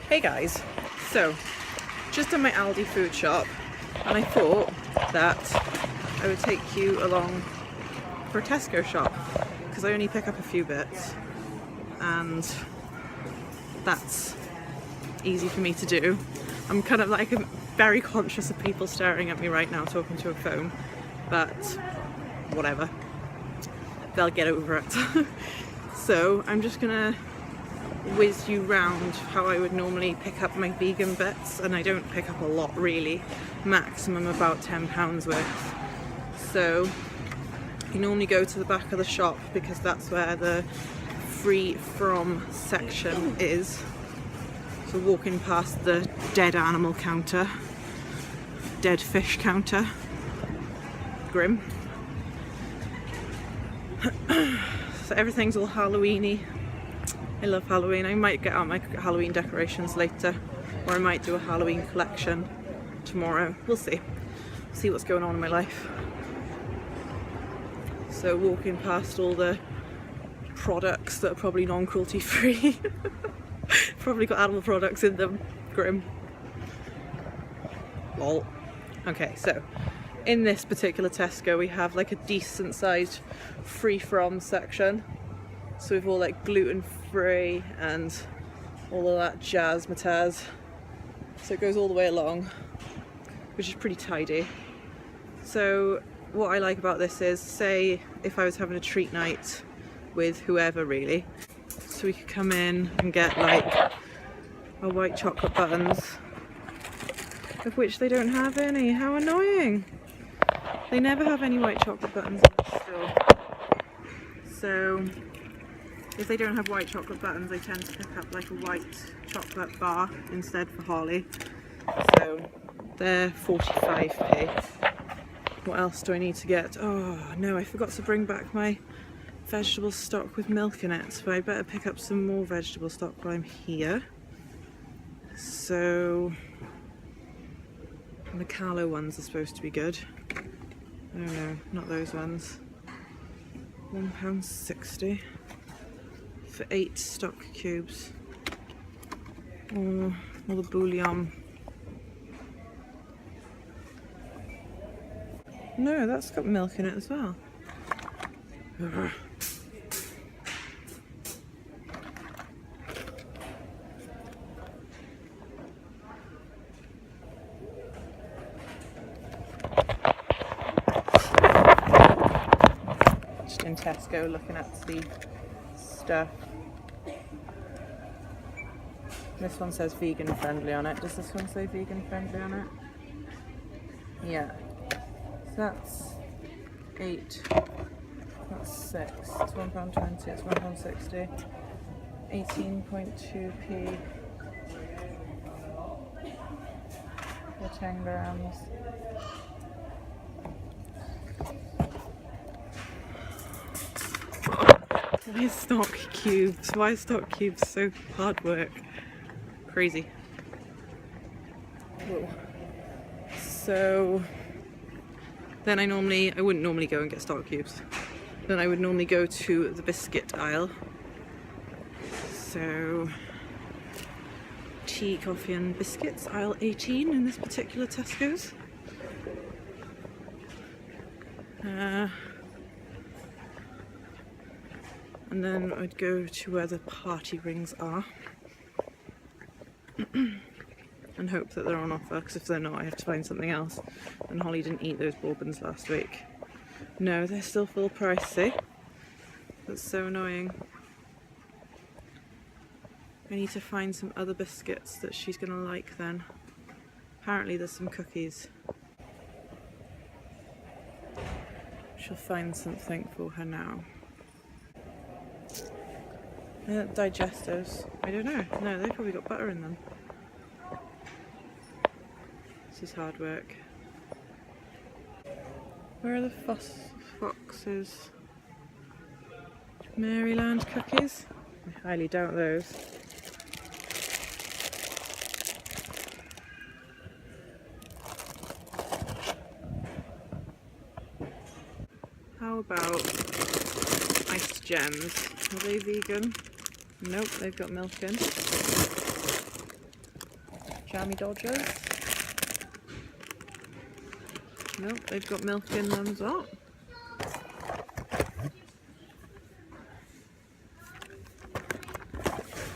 Hey guys, so just done my Aldi food shop and I thought that I would take you along for a Tesco shop because I only pick up a few bits and that's easy for me to do. I'm kind of like very conscious of people staring at me right now talking to a phone, but whatever, they'll get over it. So I'm just gonna whiz you round how I would normally pick up my vegan bits, and I don't pick up a lot really, maximum about £10 worth. So you normally go to the back of the shop because that's where the free from section is. So walking past the dead animal counter, dead fish counter, grim. So everything's all Halloweeny. I love Halloween. I might get out my Halloween decorations later, or I might do a Halloween collection tomorrow. We'll see. See what's going on in my life. So walking past all the products that are probably non-cruelty free. Probably got animal products in them. Grim. Lol. Okay, so in this particular Tesco we have like a decent sized free from section. So we've all like gluten free and all of that jazz mataz. So it goes all the way along, which is pretty tidy. So what I like about this is, say if I was having a treat night with whoever really, so we could come in and get like our white chocolate buttons, of which they don't have any. How annoying! They never have any white chocolate buttons in the store. So if they don't have white chocolate buttons, I tend to pick up like a white chocolate bar instead for Holly. So they're 45p. What else do I need to get? Oh no, I forgot to bring back my vegetable stock with milk in it, but I better pick up some more vegetable stock while I'm here. So the Callo ones are supposed to be good. Oh no, not those ones. £1.60 for 8 stock cubes. Or the bouillon. No, that's got milk in it as well. Ugh. Just in Tesco looking at the stuff. This one says vegan friendly on it. Does this one say vegan friendly on it? Yeah. So that's 8. That's 6. It's £1.20. It's £1.60. 18.2p for 10 grams. Why is stock cubes? Why is stock cubes so hard work? Crazy. Whoa. So then I wouldn't normally go and get stock cubes. Then I would normally go to the biscuit aisle. So tea, coffee and biscuits, aisle 18 in this particular Tesco's. And then I'd go to where the party rings are and hope that they're on offer, because if they're not I have to find something else. And Holly didn't eat those bourbons last week. No, they're still full price, see? That's so annoying. I need to find some other biscuits that she's gonna like then. Apparently there's some cookies. She'll find something for her now. Digestives. I don't know. No, they've probably got butter in them. This is hard work. Where are the foxes? Maryland cookies? I highly doubt those. How about iced gems? Are they vegan? Nope, they've got milk in. Jammy Dodgers. Nope, they've got milk in them as well.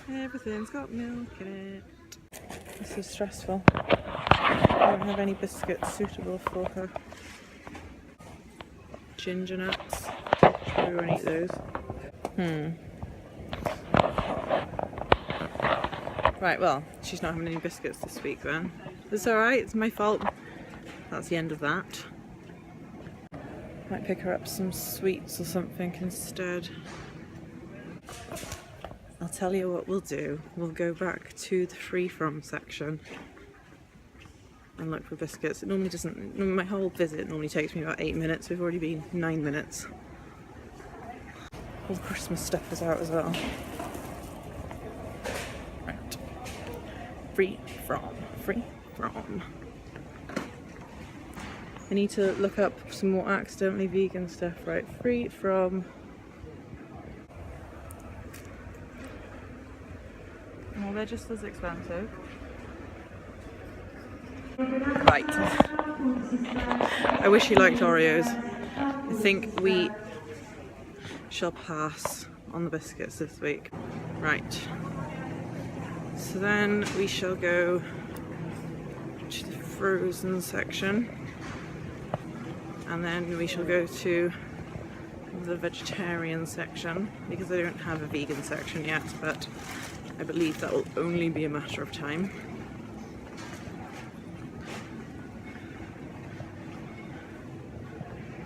Everything's got milk in it. This is stressful. I don't have any biscuits suitable for her. Ginger nuts. We won't eat those. Right, well, she's not having any biscuits this week then. It's alright, it's my fault. That's the end of that. Might pick her up some sweets or something instead. I'll tell you what we'll do. We'll go back to the free from section and look for biscuits. It normally doesn't, my whole visit normally takes me about 8 minutes. We've already been 9 minutes. All the Christmas stuff is out as well. Right. Free from. I need to look up some more accidentally vegan stuff. Right, free from. Well, they're just as expensive. Right. I wish you liked Oreos. I think we shall pass on the biscuits this week. Right. So then we shall go to the frozen section. And then we shall go to the vegetarian section because I don't have a vegan section yet, but I believe that will only be a matter of time.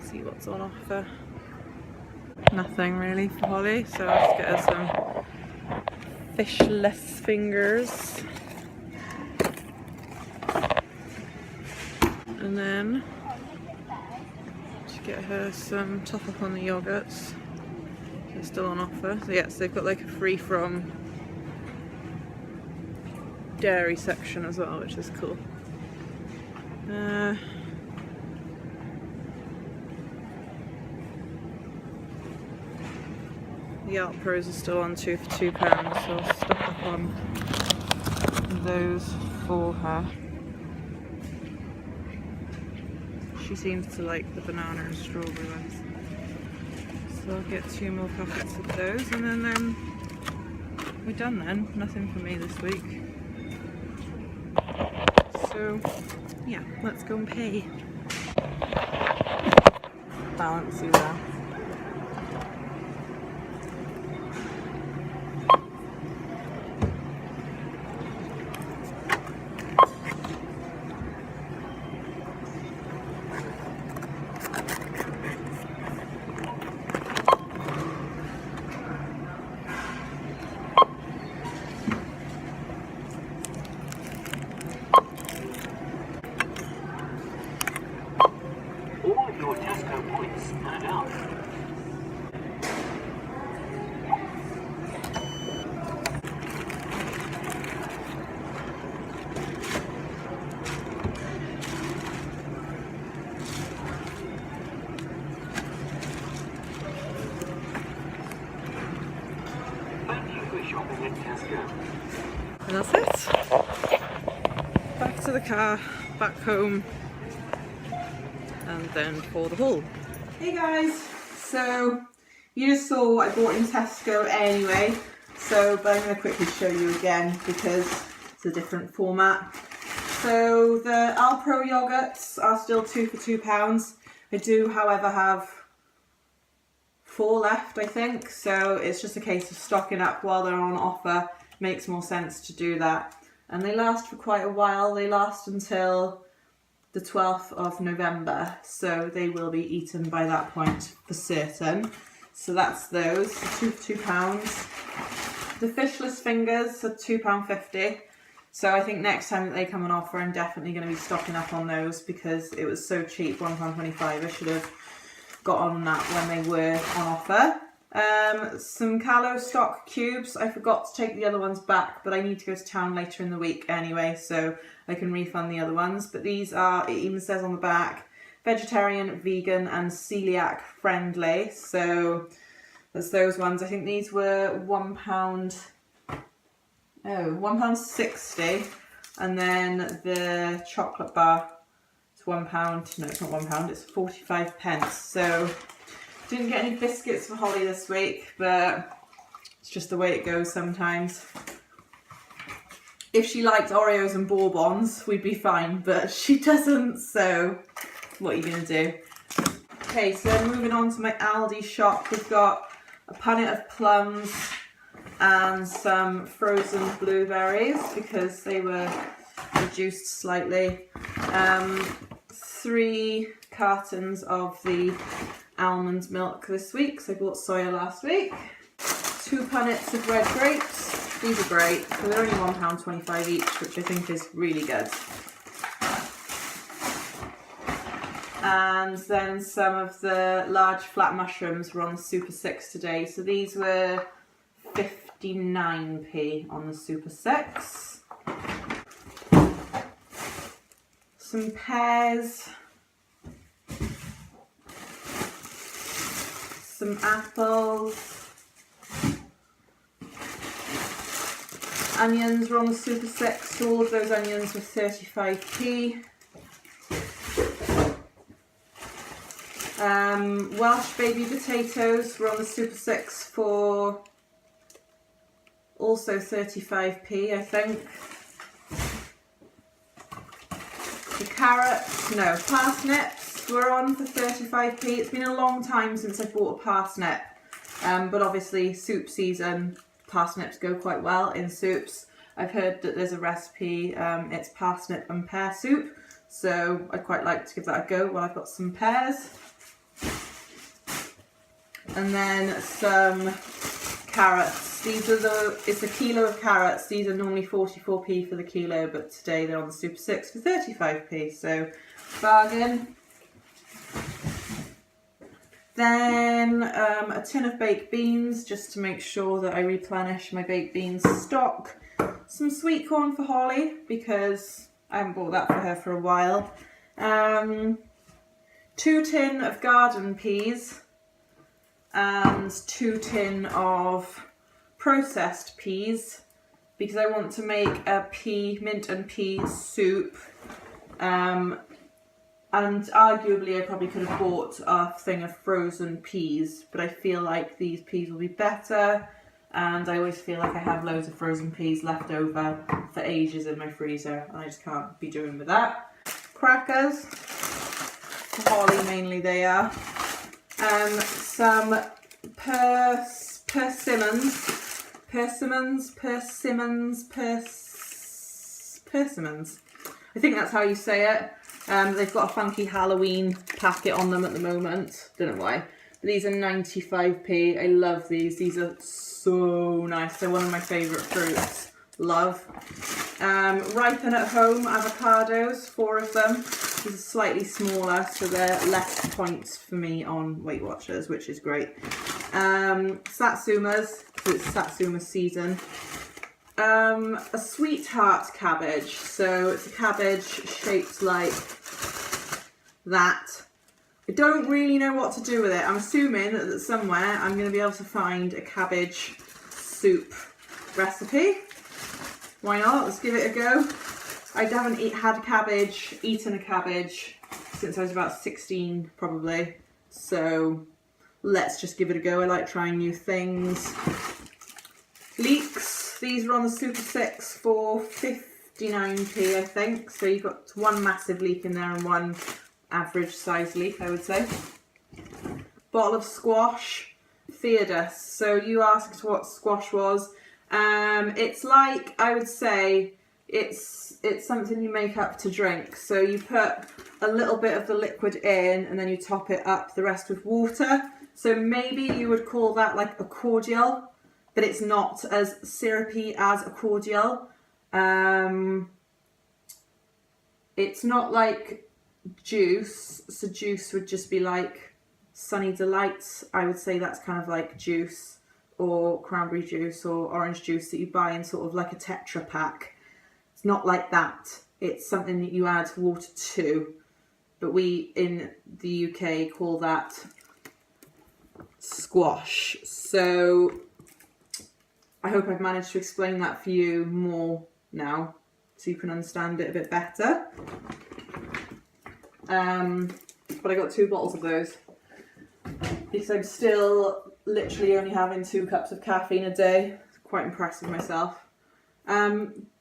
See what's on offer. Nothing really for Holly, so let's get her some fishless fingers. And then get her some top up on the yogurts. They're still on offer. So yes, they've got like a free from dairy section as well, which is cool. The Alpros are still on 2 for £2, so I'll stock up on those for her. She seems to like the banana and strawberry ones. So I'll get 2 more packets of those and then we're done then. Nothing for me this week. So yeah, let's go and pay. Balance you there. And that's it. Back to the car, back home, and then for the haul. Hey guys, so you just saw what I bought in Tesco anyway, but I'm going to quickly show you again because it's a different format. So the Alpro yogurts are still 2 for £2. I do, however, have 4 left, I think, so it's just a case of stocking up while they're on offer. Makes more sense to do that. And they last for quite a while. They last until the 12th of November, so they will be eaten by that point for certain. So that's those, 2 for £2. The fishless fingers are £2.50. So I think next time that they come on offer, I'm definitely going to be stocking up on those because it was so cheap, £1.25. I should have got on that when they were on offer. Some Callow stock cubes. I forgot to take the other ones back, but I need to go to town later in the week anyway, so I can refund the other ones. But these are, it even says on the back, vegetarian, vegan and celiac friendly. So there's those ones. I think these were £1.60 And then the chocolate bar, it's £1. No, it's not £1, it's 45 pence. So didn't get any biscuits for Holly this week, but it's just the way it goes sometimes. If she liked Oreos and Bourbons, we'd be fine, but she doesn't, so what are you going to do? Okay, so moving on to my Aldi shop, we've got a punnet of plums and some frozen blueberries because they were reduced slightly. 3 cartons of the almond milk this week, so I bought soya last week. 2 punnets of red grapes. These are great, so they're only £1.25 each, which I think is really good. And then some of the large flat mushrooms were on the Super 6 today, so these were 59p on the Super 6. Some pears. Some apples. Onions were on the Super 6, so all of those onions were 35p. Welsh baby potatoes were on the Super 6 for also 35p, I think. The parsnips were on for 35p. It's been a long time since I bought a parsnip, but obviously soup season, parsnips go quite well in soups. I've heard that there's a recipe, it's parsnip and pear soup, so I'd quite like to give that a go while I've got some pears. And then some carrots. It's a kilo of carrots. These are normally 44p for the kilo, but today they're on the Super 6 for 35p, so bargain. Then a tin of baked beans, just to make sure that I replenish my baked beans stock. Some sweet corn for Holly, because I haven't bought that for her for a while. 2 tin of garden peas, and 2 tin of processed peas, because I want to make a mint and pea soup. And arguably I probably could have bought a thing of frozen peas, but I feel like these peas will be better, and I always feel like I have loads of frozen peas left over for ages in my freezer, and I just can't be doing with that. Crackers, for Holly mainly they are. Some persimmons. I think that's how you say it. They've got a funky Halloween packet on them at the moment. Don't know why. But these are 95p. I love these. These are so nice. They're one of my favourite fruits. Love. Ripen at home avocados, 4 of them. These are slightly smaller, so they're less points for me on Weight Watchers, which is great. Satsumas, because it's Satsuma season. A sweetheart cabbage, so it's a cabbage shaped like that. I don't really know what to do with it. I'm assuming that somewhere I'm going to be able to find a cabbage soup recipe. Why not? Let's give it a go. I haven't eaten a cabbage since I was about 16 probably, so let's just give it a go. I like trying new things. Leeks, these were on the Super 6 for 59p I think, so you've got 1 massive leek in there and 1 average size leek, I would say. Bottle of squash, Theodus. So you asked what squash was. It's like, I would say, it's something you make up to drink. So you put a little bit of the liquid in and then you top it up the rest with water. So maybe you would call that like a cordial, but it's not as syrupy as a cordial. It's not like juice, so juice would just be like Sunny Delights. I would say that's kind of like juice, or cranberry juice or orange juice that you buy in sort of like a Tetra pack. It's not like that. It's something that you add water to, but we in the UK call that squash. So I hope I've managed to explain that for you more now. so you can understand it a bit better. But I got 2 bottles of those because I'm still literally only having 2 cups of caffeine a day. Quite impressed with myself.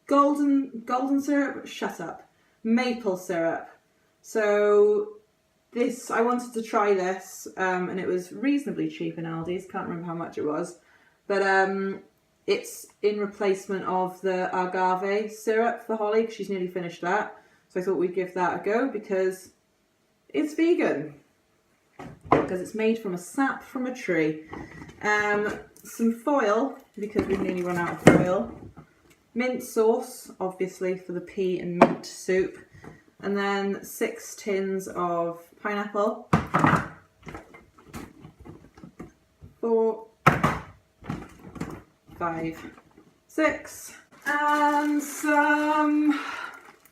Golden syrup, shut up. Maple syrup. So this, I wanted to try this, and it was reasonably cheap in Aldi's. Can't remember how much it was, but it's in replacement of the agave syrup for Holly because she's nearly finished that. So I thought we'd give that a go because it's vegan. Because it's made from a sap from a tree. Some foil because we've nearly run out of foil. Mint sauce, obviously, for the pea and mint soup. And then 6 tins of pineapple. 4, 5, 6. And some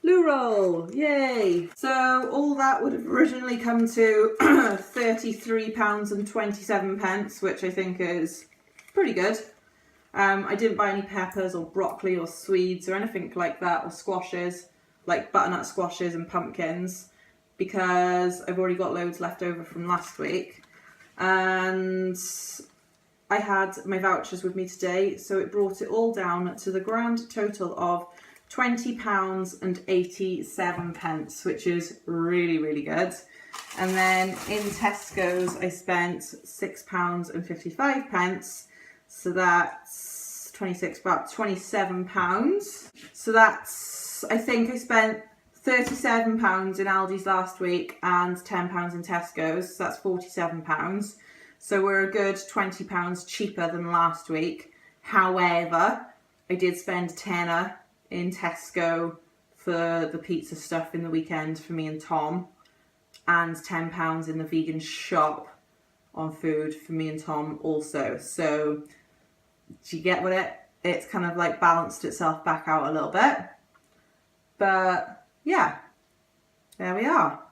loo roll, yay! So all that would have originally come to £33.27, which I think is pretty good. I didn't buy any peppers or broccoli or swedes or anything like that, or squashes, like butternut squashes and pumpkins, because I've already got loads left over from last week. And I had my vouchers with me today, so it brought it all down to the grand total of £20.87, which is really, really good. And then in Tesco's I spent £6.55, so that's 26, about £27. So that's, I think I spent £37 in Aldi's last week and £10 in Tesco's, so that's £47. So we're a good £20 cheaper than last week. However, I did spend a tenner in Tesco for the pizza stuff in the weekend for me and Tom, and £10 in the vegan shop on food for me and Tom also. So do you get what it's kind of like balanced itself back out a little bit. But yeah, there we are.